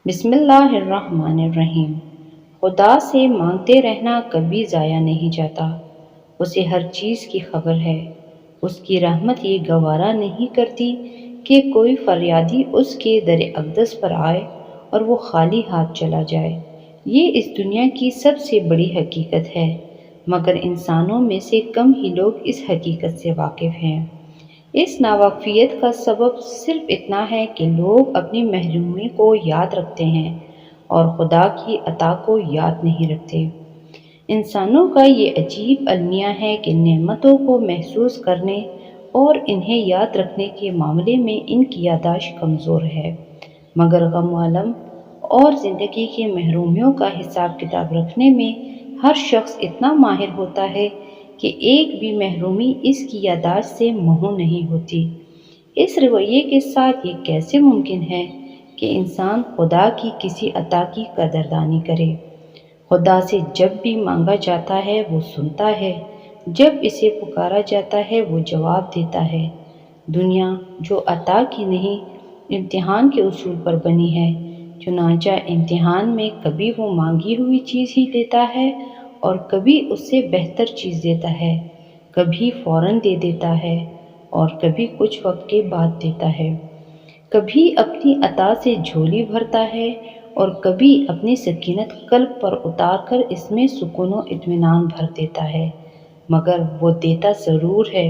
بسم اللہ الرحمن الرحیم۔ خدا سے مانگتے رہنا کبھی ضائع نہیں جاتا۔ اسے ہر چیز کی خبر ہے۔ اس کی رحمت یہ گوارا نہیں کرتی کہ کوئی فریادی اس کے در اقدس پر آئے اور وہ خالی ہاتھ چلا جائے۔ یہ اس دنیا کی سب سے بڑی حقیقت ہے، مگر انسانوں میں سے کم ہی لوگ اس حقیقت سے واقف ہیں۔ اس ناواقفیت کا سبب صرف اتنا ہے کہ لوگ اپنی محرومی کو یاد رکھتے ہیں اور خدا کی عطا کو یاد نہیں رکھتے۔ انسانوں کا یہ عجیب المیہ ہے کہ نعمتوں کو محسوس کرنے اور انہیں یاد رکھنے کے معاملے میں ان کی یادداشت کمزور ہے، مگر غم و الم اور زندگی کی محرومیوں کا حساب کتاب رکھنے میں ہر شخص اتنا ماہر ہوتا ہے کہ ایک بھی محرومی اس کی یادداشت سے محو نہیں ہوتی۔ اس رویے کے ساتھ یہ کیسے ممکن ہے کہ انسان خدا کی کسی عطا کی قدردانی کرے؟ خدا سے جب بھی مانگا جاتا ہے وہ سنتا ہے، جب اسے پکارا جاتا ہے وہ جواب دیتا ہے۔ دنیا جو عطا کی نہیں، امتحان کے اصول پر بنی ہے، چنانچہ امتحان میں کبھی وہ مانگی ہوئی چیز ہی دیتا ہے اور کبھی اس سے بہتر چیز دیتا ہے، کبھی فوراً دے دیتا ہے اور کبھی کچھ وقت کے بعد دیتا ہے، کبھی اپنی عطا سے جھولی بھرتا ہے اور کبھی اپنی سکینت قلب پر اتار کر اس میں سکون و اطمینان بھر دیتا ہے، مگر وہ دیتا ضرور ہے۔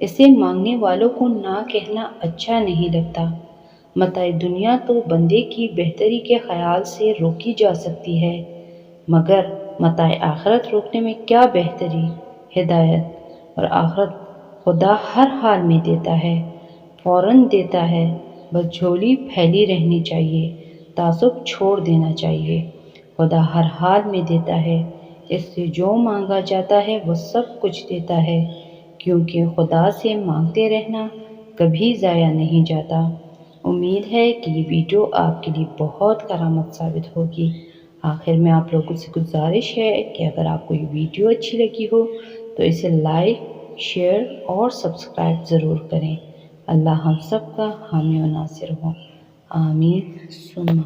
اسے مانگنے والوں کو نہ کہنا اچھا نہیں لگتا۔ متاع دنیا تو بندے کی بہتری کے خیال سے روکی جا سکتی ہے، مگر متاع آخرت روکنے میں کیا بہتری؟ ہدایت اور آخرت خدا ہر حال میں دیتا ہے، فوراً دیتا ہے، بس جھولی پھیلی رہنی چاہیے، تعصب چھوڑ دینا چاہیے۔ خدا ہر حال میں دیتا ہے، اس سے جو مانگا جاتا ہے وہ سب کچھ دیتا ہے، کیونکہ خدا سے مانگتے رہنا کبھی ضائع نہیں جاتا۔ امید ہے کہ یہ ویڈیو آپ کے لیے بہت کارآمد ثابت ہوگی۔ آخر میں آپ لوگوں سے گزارش ہے کہ اگر آپ کو یہ ویڈیو اچھی لگی ہو تو اسے لائک، شیئر اور سبسکرائب ضرور کریں۔ اللہ ہم سب کا حامی و ناصر ہو۔ آمین ثم